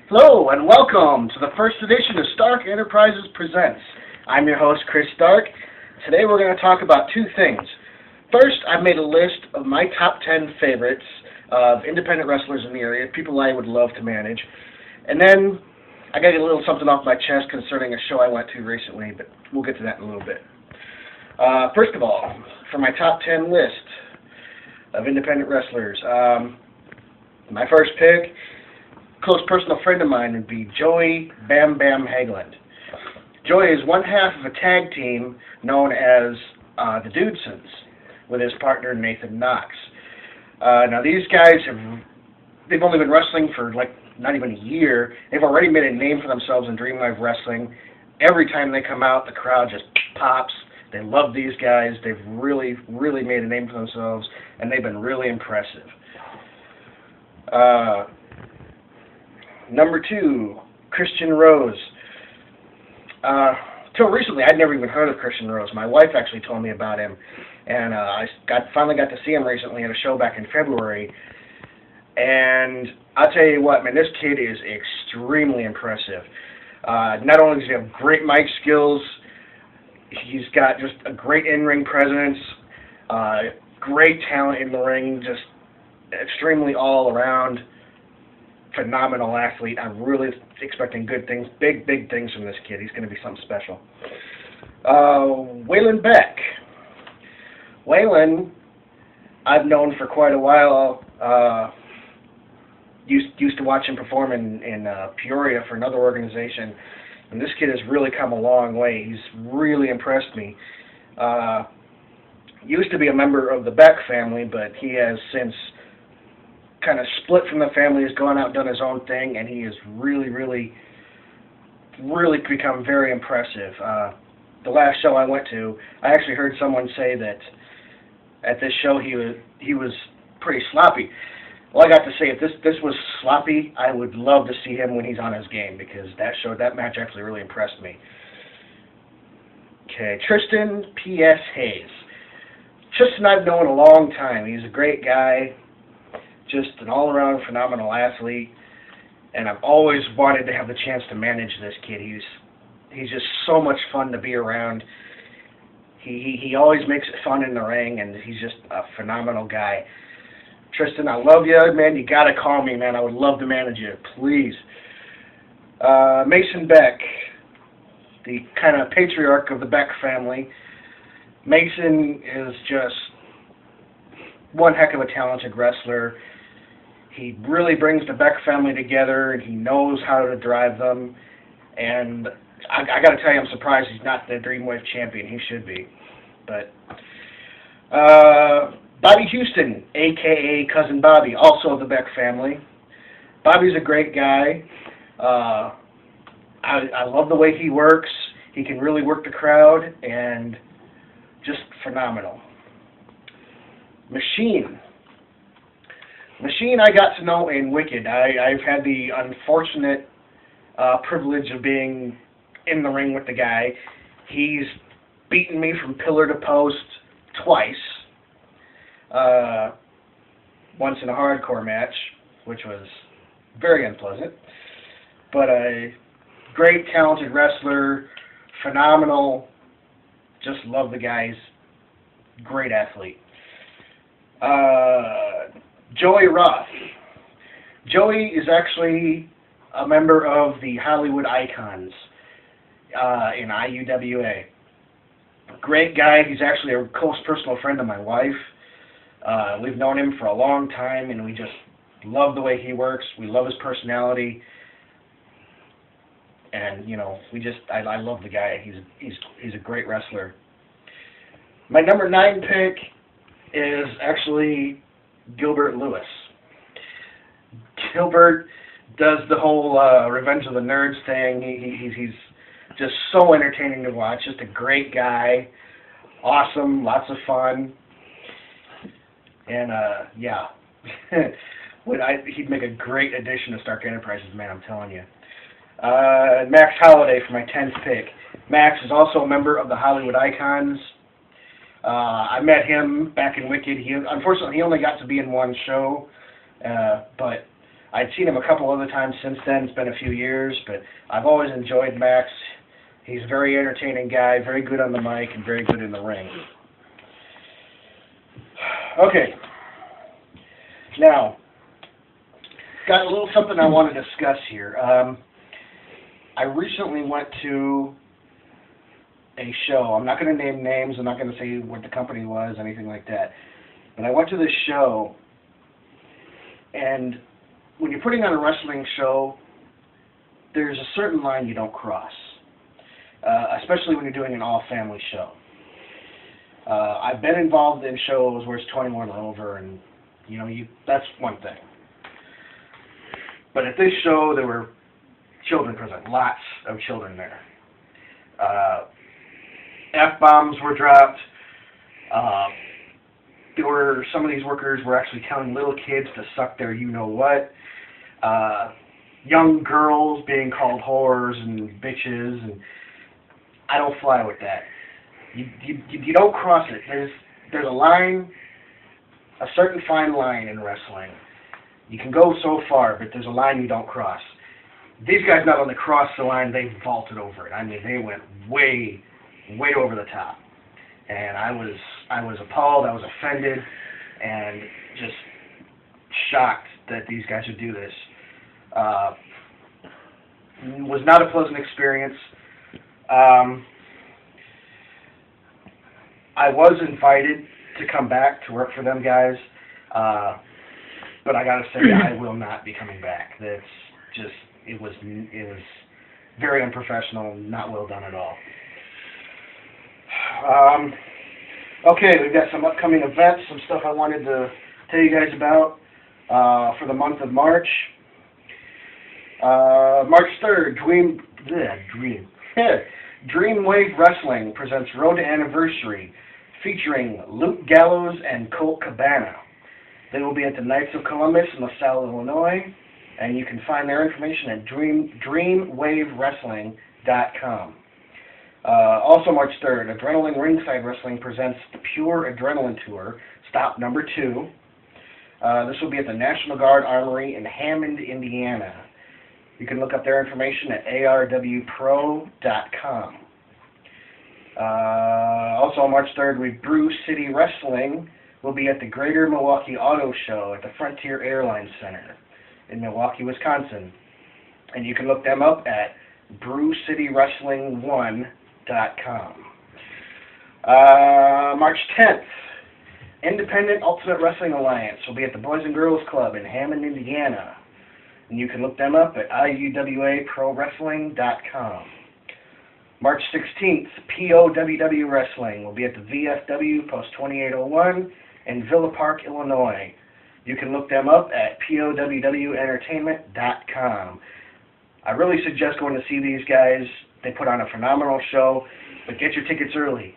Hello and welcome to the first edition of Stark Enterprises Presents. I'm your host, Chris Stark. Today we're going to talk about two things. First, I've made a list of my top 10 favorites of independent wrestlers in the area, people I would love to manage. And then I got to get a little something off my chest concerning a show I went to recently, but we'll get to that in a little bit. First of all, for my top 10 list of independent wrestlers, my first pick, close personal friend of mine, would be Joey Bam Bam Hageland. Joey is one half of a tag team known as the Dudesons with his partner Nathan Knox. Now these guys they've only been wrestling for not even a year. They've already made a name for themselves in Dream Live Wrestling. Every time they come out, the crowd just pops. They love these guys. They've really, really made a name for themselves, and they've been really impressive. Number two, Christian Rose. Till recently, I'd never even heard of Christian Rose. My wife actually told me about him, and I finally got to see him recently at a show back in February. And I'll tell you what, man, this kid is extremely impressive. Not only does he have great mic skills, he's got just a great in-ring presence, great talent in the ring, just extremely all-around phenomenal athlete. I'm really expecting good things, big things from this kid. He's going to be something special. Waylon Beck. Waylon, I've known for quite a while. Used to watch him perform in Peoria for another organization, and this kid has really come a long way. He's really impressed me. Used to be a member of the Beck family, but he has since kind of split from the family, has gone out and done his own thing, and he has really become very impressive. The last show I went to, I actually heard someone say that at this show he was pretty sloppy. Well, I got to say, if this was sloppy, I would love to see him when he's on his game, because that match actually really impressed me. Okay, Tristan P.S. Hayes. Tristan I've known a long time. He's a great guy, just an all-around phenomenal athlete, and I've always wanted to have the chance to manage this kid. He's just so much fun to be around. He always makes it fun in the ring, and he's just a phenomenal guy. Tristan, I love you, man. You gotta call me, man. I would love to manage you, please. Mason Beck, the kind of patriarch of the Beck family. Mason is just one heck of a talented wrestler. He really brings the Beck family together, and he knows how to drive them. And I got to tell you, I'm surprised he's not the Dreamwave champion. He should be. But Bobby Houston, a.k.a. Cousin Bobby, also of the Beck family. Bobby's a great guy. I love the way he works. He can really work the crowd, and just phenomenal. Machine I got to know in Wicked. I've had the unfortunate privilege of being in the ring with the guy. He's beaten me from pillar to post twice. Once in a hardcore match, which was very unpleasant. But a great, talented wrestler, phenomenal, just love the guys, great athlete. Joey Roth. Joey is actually a member of the Hollywood Icons in IUWA. Great guy. He's actually a close personal friend of my wife. We've known him for a long time, and we just love the way he works. We love his personality, and I love the guy. He's a great wrestler. My number 9 pick is actually Gilbert Lewis. Gilbert does the whole Revenge of the Nerds thing. He's just so entertaining to watch. Just a great guy. Awesome. Lots of fun. And, yeah. He'd make a great addition to Stark Enterprises, man, I'm telling you. Max Holiday for my 10th pick. Max is also a member of the Hollywood Icons. I met him back in Wicked. Unfortunately, he only got to be in one show, but I'd seen him a couple other times since then. It's been a few years, but I've always enjoyed Max. He's a very entertaining guy, very good on the mic, and very good in the ring. Okay. Now, got a little something I want to discuss here. I recently went to a show. I'm not going to name names. I'm not going to say what the company was, anything like that. But I went to this show, and when you're putting on a wrestling show, there's a certain line you don't cross, especially when you're doing an all-family show. I've been involved in shows where it's 21 or over, and that's one thing. But at this show, there were children present, lots of children there. F-bombs were dropped. Some of these workers were actually telling little kids to suck their you-know-what. Young girls being called whores and bitches, and I don't fly with that. You don't cross it. There's a line, a certain fine line in wrestling. You can go so far, but there's a line you don't cross. These guys not only crossed the line, they vaulted over it. I mean, they went way over the top. And I was appalled, I was offended, and just shocked that these guys would do this. Was not a pleasant experience. I was invited to come back to work for them guys, but I gotta say I will not be coming back. That's just it was very unprofessional, not well done at all. Okay, we've got some upcoming events, some stuff I wanted to tell you guys about for the month of March. March 3rd, Dreamwave Wrestling presents Road to Anniversary, featuring Luke Gallows and Colt Cabana. They will be at the Knights of Columbus in LaSalle, Illinois, and you can find their information at dreamwavewrestling.com. Also March 3rd, Adrenaline Ringside Wrestling presents the Pure Adrenaline Tour, stop number 2. This will be at the National Guard Armory in Hammond, Indiana. You can look up their information at arwpro.com. Also on March 3rd, Brew City Wrestling will be at the Greater Milwaukee Auto Show at the Frontier Airlines Center in Milwaukee, Wisconsin. And you can look them up at brewcitywrestling1.com. March 10th, Independent Ultimate Wrestling Alliance will be at the Boys and Girls Club in Hammond, Indiana. And you can look them up at iuwaprowrestling.com. March 16th, POWW Wrestling will be at the VFW Post 2801 in Villa Park, Illinois. You can look them up at powwentertainment.com. I really suggest going to see these guys. They put on a phenomenal show, but get your tickets early.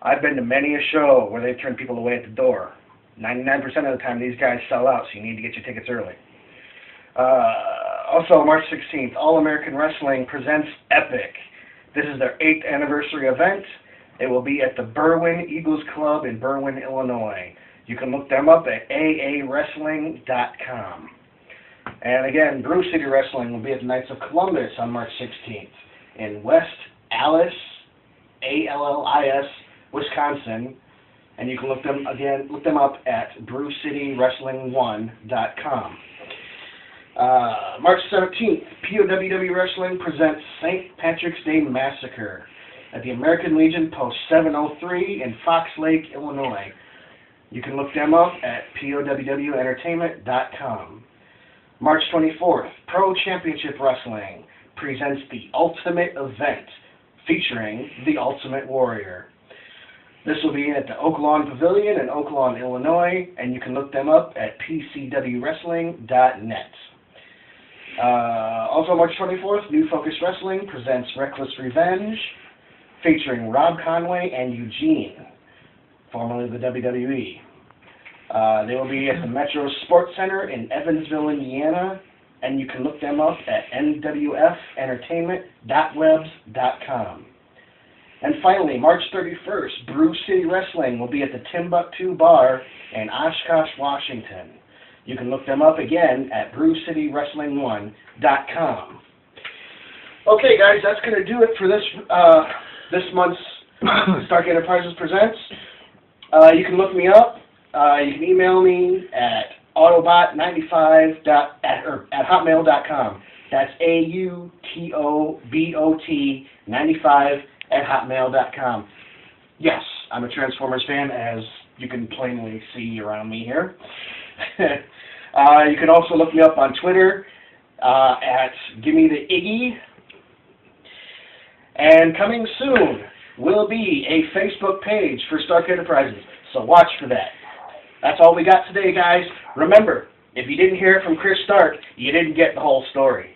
I've been to many a show where they've turned people away at the door. 99% of the time, these guys sell out, so you need to get your tickets early. Also, March 16th, All American Wrestling presents Epic. This is their 8th anniversary event. It will be at the Berwyn Eagles Club in Berwyn, Illinois. You can look them up at aawrestling.com. And again, Brew City Wrestling will be at the Knights of Columbus on March 16th in West Allis, Allis, Wisconsin. And you can look them up at brewcitywrestling1.com. March 17th, POWW Wrestling presents St. Patrick's Day Massacre at the American Legion Post 703 in Fox Lake, Illinois. You can look them up at powwentertainment.com. March 24th, Pro Championship Wrestling presents The Ultimate Event featuring The Ultimate Warrior. This will be at the Oak Lawn Pavilion in Oak Lawn, Illinois, and you can look them up at pcwwrestling.net. Also March 24th, New Focus Wrestling presents Reckless Revenge, featuring Rob Conway and Eugene, formerly the WWE. They will be at the Metro Sports Center in Evansville, Indiana, and you can look them up at nwfentertainment.webs.com. And finally, March 31st, Brew City Wrestling will be at the Timbuktu Bar in Oshkosh, Washington. You can look them up again at BrewCityWrestling1.com. Okay, guys, that's going to do it for this month's Stark Enterprises Presents. You can look me up. You can email me at autobot95 That's AUTOBOT 95 @hotmail.com. Yes, I'm a Transformers fan, as you can plainly see around me here. You can also look me up on Twitter at Gimme the Iggy. And coming soon will be a Facebook page for Stark Enterprises, so watch for that. That's all we got today, guys. Remember, if you didn't hear it from Chris Stark, you didn't get the whole story.